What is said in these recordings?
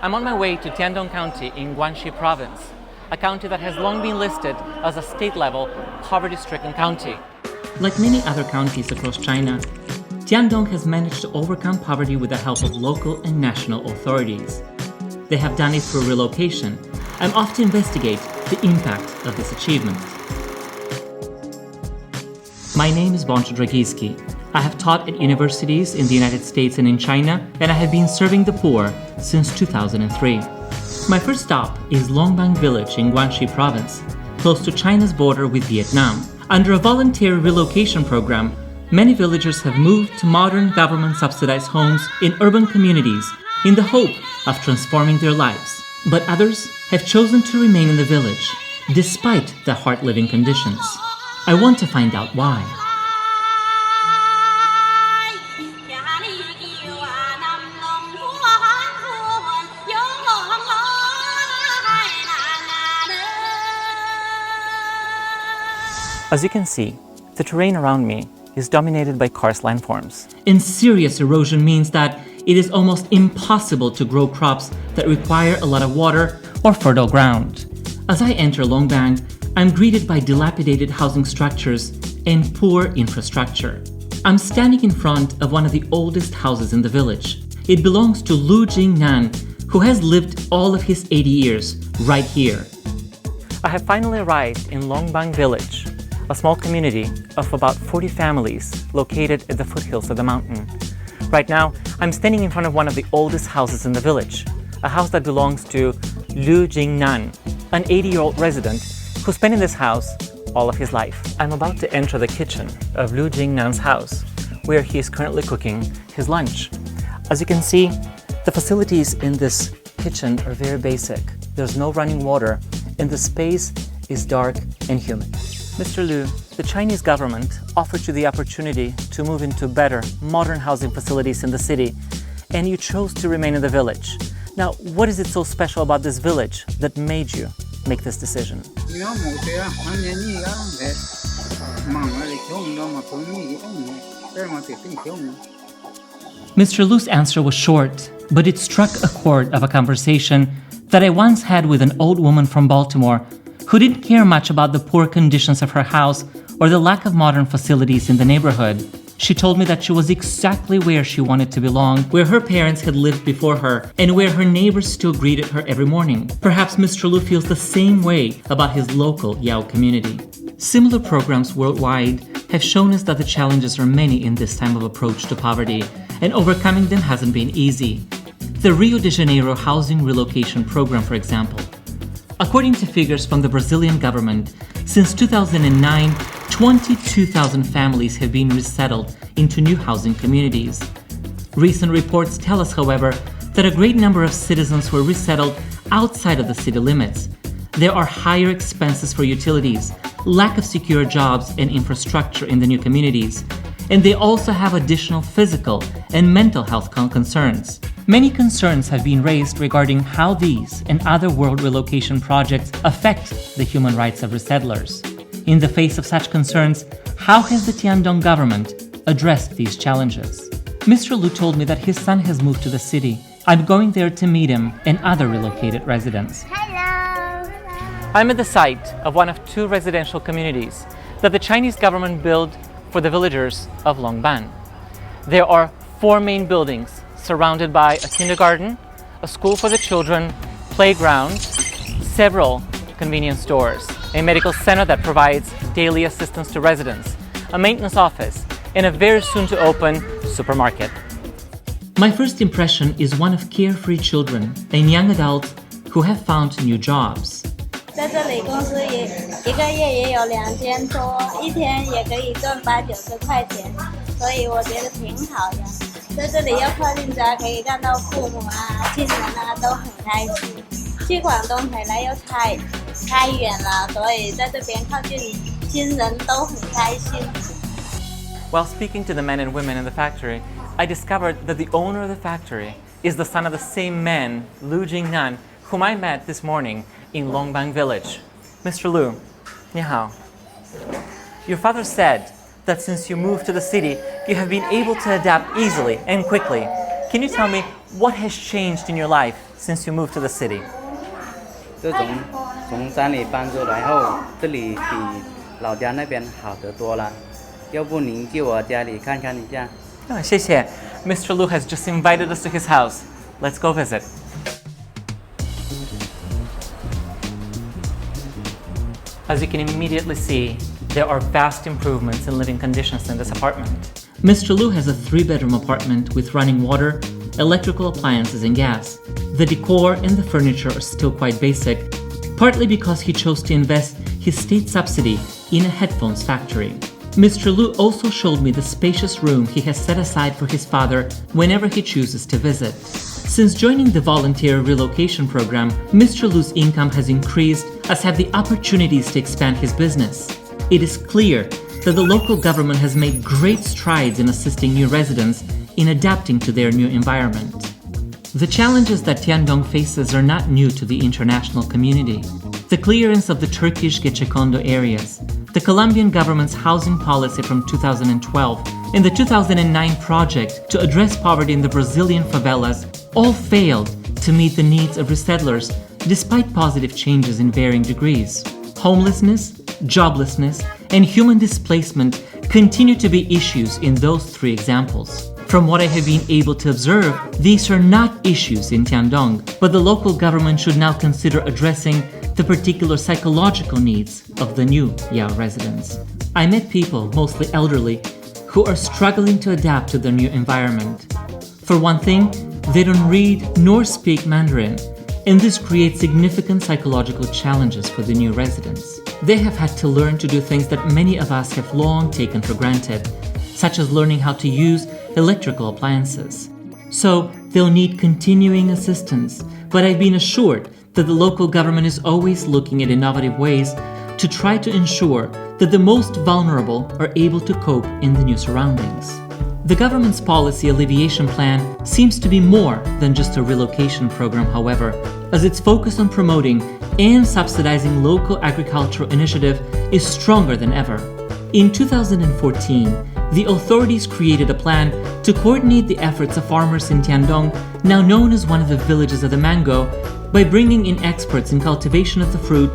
I'm on my way to Tiandong County in Guangxi Province, a county that has long been listed as a state-level poverty-stricken county. Like many other counties across China, Tiandong has managed to overcome poverty with the help of local and national authorities. They have done it through relocation and off to investigate the impact of this achievement. My name is Guangxi Zhuang. I have taught at universities in the United States and in China, and I have been serving the poor since 2003. My first stop is Longbang Village in Guangxi Province, close to China's border with Vietnam. Under a voluntary relocation program, many villagers have moved to modern government-subsidized homes in urban communities in the hope of transforming their lives. But others have chosen to remain in the village, despite the hard living conditions. I want to find out why. As you can see, the terrain around me is dominated by karst landforms. And serious erosion means that it is almost impossible to grow crops that require a lot of water or fertile ground. As I enter Longbang, I'm greeted by dilapidated housing structures and poor infrastructure. I'm standing in front of one of the oldest houses in the village. It belongs to Lu Jingnan, who has lived all of his 80 years right here. I have finally arrived in Longbang Village, a small community of about 40 families located at the foothills of the mountain. Right now, I'm standing in front of one of the oldest houses in the village, a house that belongs to Lu Jingnan, an 80-year-old resident who spent in this house all of his life. I'm about to enter the kitchen of Lu Jingnan's house, where he is currently cooking his lunch. As you can see, the facilities in this kitchen are very basic. There's no running water, and the space is dark and humid. Mr. Lu, the Chinese government offered you the opportunity to move into better, modern housing facilities in the city, and you chose to remain in the village. Now, what is it so special about this village that made you make this decision? Mr. Lu's answer was short, but it struck a chord of a conversation that I once had with an old woman from Baltimore who didn't care much about the poor conditions of her house or the lack of modern facilities in the neighborhood. She told me that she was exactly where she wanted to belong, where her parents had lived before her, and where her neighbors still greeted her every morning. Perhaps Mr. Lu feels the same way about his local Yao community. Similar programs worldwide have shown us that the challenges are many in this time of approach to poverty, and overcoming them hasn't been easy. The Rio de Janeiro Housing Relocation Program, for example. According to figures from the Brazilian government, since 2009, 22,000 families have been resettled into new housing communities. Recent reports tell us, however, that a great number of citizens were resettled outside of the city limits. There are higher expenses for utilities, lack of secure jobs and infrastructure in the new communities, and they also have additional physical and mental health concerns. Many concerns have been raised regarding how these and other world relocation projects affect the human rights of resettlers. In the face of such concerns, how has the Tiandong government addressed these challenges? Mr. Lu told me that his son has moved to the city. I'm going there to meet him and other relocated residents. Hello! I'm at the site of one of two residential communities that the Chinese government built for the villagers of Longbang. There are 4 main buildings surrounded by a kindergarten, a school for the children, playground, several convenience stores, a medical center that provides daily assistance to residents, a maintenance office, and a very soon-to-open supermarket. My first impression is one of carefree children and young adults who have found new jobs. 在这里公司一个月也有2000多，一天也可以赚80-90块钱，所以我觉得挺好的。在这里要靠近家，可以看到父母啊、亲人啊都很开心。去广东回来又太远了，所以在这边靠近亲人都很开心。While speaking to the men and women in the factory, I discovered that the owner of the factory is the son of the same man, Lu Jingnan, whom I met this morning in Longbang Village. Mr. Lu, 你好. Your father said that since you moved to the city, you have been able to adapt easily and quickly. Can you tell me what has changed in your life since you moved to the city? 就从山里搬出来后，这里比老家那边好得多了。要不您去我家里看看一下？ Oh, 谢谢. Mr. Lu has just invited us to his house. Let's go visit. As you can immediately see, there are vast improvements in living conditions in this apartment. Mr. Lu has a 3-bedroom apartment with running water, electrical appliances and gas. The decor and the furniture are still quite basic, partly because he chose to invest his state subsidy in a headphones factory. Mr. Lu also showed me the spacious room he has set aside for his father whenever he chooses to visit. Since joining the volunteer relocation program, Mr. Lu's income has increased, as have the opportunities to expand his business. It is clear that the local government has made great strides in assisting new residents in adapting to their new environment. The challenges that Tiandong faces are not new to the international community. The clearance of the Turkish Gecekondu areas, the Colombian government's housing policy from 2012, and the 2009 project to address poverty in the Brazilian favelas all failed to meet the needs of resettlers despite positive changes in varying degrees. Homelessness, joblessness, and human displacement continue to be issues in those 3 examples. From what I have been able to observe, these are not issues in Tiandong, but the local government should now consider addressing the particular psychological needs of the new Yao residents. I met people, mostly elderly, who are struggling to adapt to their new environment. For one thing, they don't read nor speak Mandarin, and this creates significant psychological challenges for the new residents. They have had to learn to do things that many of us have long taken for granted, such as learning how to use electrical appliances. So they'll need continuing assistance, but I've been assured that the local government is always looking at innovative ways to try to ensure that the most vulnerable are able to cope in the new surroundings. The government's policy alleviation plan seems to be more than just a relocation program, however, as its focus on promoting and subsidizing local agricultural initiative is stronger than ever. In 2014, the authorities created a plan to coordinate the efforts of farmers in Tiandong, now known as one of the villages of the mango, by bringing in experts in cultivation of the fruit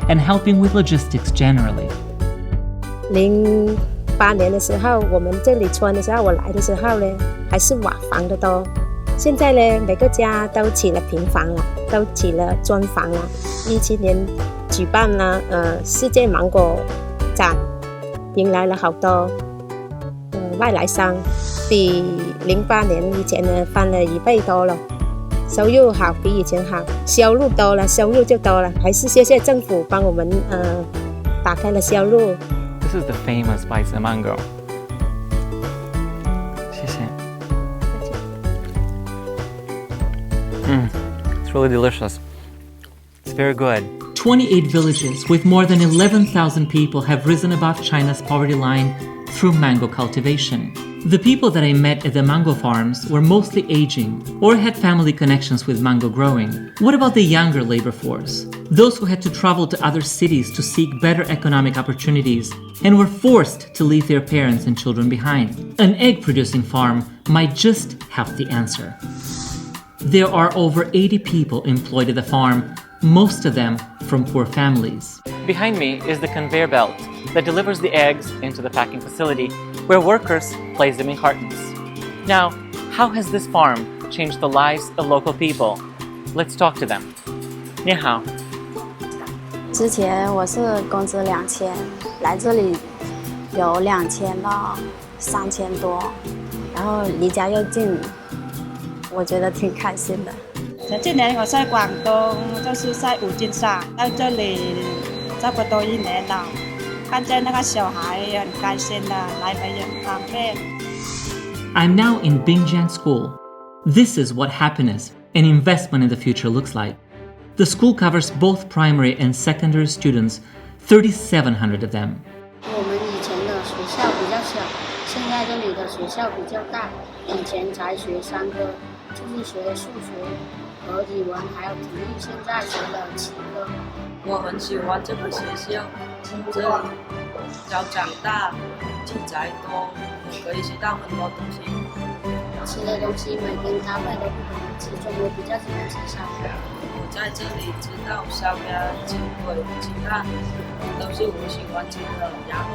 and helping with logistics generally. 08年的时候，我们这里村的时候，我来的时候呢，还是瓦房的多。现在呢，每个家都起了平房了，都起了砖房了。17年举办了世界芒果展，迎来了好多外来商，比08年以前呢翻了1倍多了。收入好，比以前好，收入多了，收入就多了。还是谢谢政府帮我们打开了销路。This is the famous Paisa mango. 谢谢. It's really delicious. It's very good. 28 villages with more than 11,000 people have risen above China's poverty line through mango cultivation. The people that I met at the mango farms were mostly aging or had family connections with mango growing. What about the younger labor force? Those who had to travel to other cities to seek better economic opportunities and were forced to leave their parents and children behind. An egg-producing farm might just have the answer. There are over 80 people employed at the farm, most of them from poor families. Behind me is the conveyor belt that delivers the eggs into the packing facility, where workers place them in cartons. Now, how has this farm changed the lives of local people? Let's talk to them. 你好。之前我是工资2000，来这里有2000到3000多，然后离家又近，我觉得挺开心的。前几年我在广东，就是在五金上，到这里差不多1年了，看见那个小孩也很开心的，来回也很方便。I'm now in Bingjiang School. This is what happiness and investment in the future looks like. The school covers both primary and secondary students, 3,700 of them. 我们以前的学校比较小，现在这里的学校比较大。以前才学3科，就是学数学和语文还有体育，现在学了7科。我很喜欢这个学校，这里脚长大，器材多，可以学到很多东西。吃的东西每天搭配都不可能吃，所以我比较喜欢吃烧鸭。我在这里知道烧鸭、鸡腿、鸡蛋都是我喜欢吃的，然后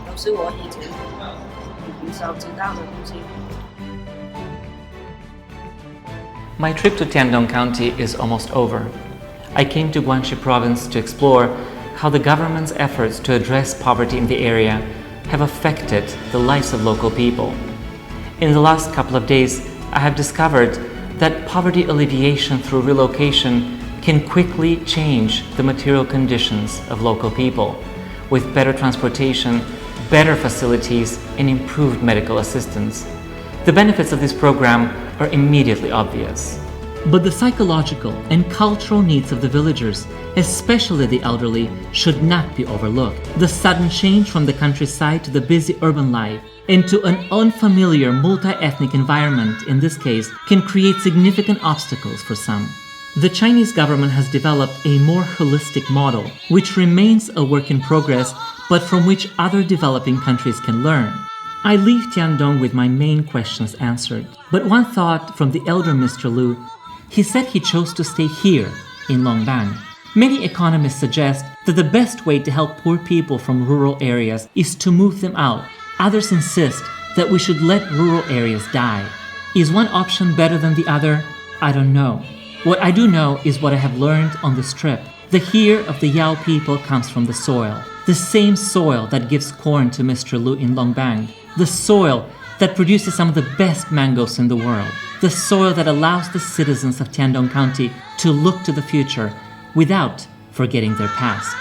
都是我以前很少知道的东西。My trip to Tiandong County is almost over. I came to Guangxi Province to explore how the government's efforts to address poverty in the area have affected the lives of local people. In the last couple of days, I have discovered that poverty alleviation through relocation can quickly change the material conditions of local people, with better transportation, better facilities, and improved medical assistance. The benefits of this program are immediately obvious. But the psychological and cultural needs of the villagers, especially the elderly, should not be overlooked. The sudden change from the countryside to the busy urban life into an unfamiliar multi-ethnic environment, in this case, can create significant obstacles for some. The Chinese government has developed a more holistic model, which remains a work in progress, but from which other developing countries can learn. I leave Tiandong with my main questions answered. But one thought from the elder Mr. Lu. He said he chose to stay here in Longbang. Many economists suggest that the best way to help poor people from rural areas is to move them out. Others insist that we should let rural areas die. Is one option better than the other? I don't know. What I do know is what I have learned on this trip. The here of the Yao people comes from the soil. The same soil that gives corn to Mr. Lu in Longbang. The soil that produces some of the best mangoes in the world. The soil that allows the citizens of Tiandong County to look to the future without forgetting their past.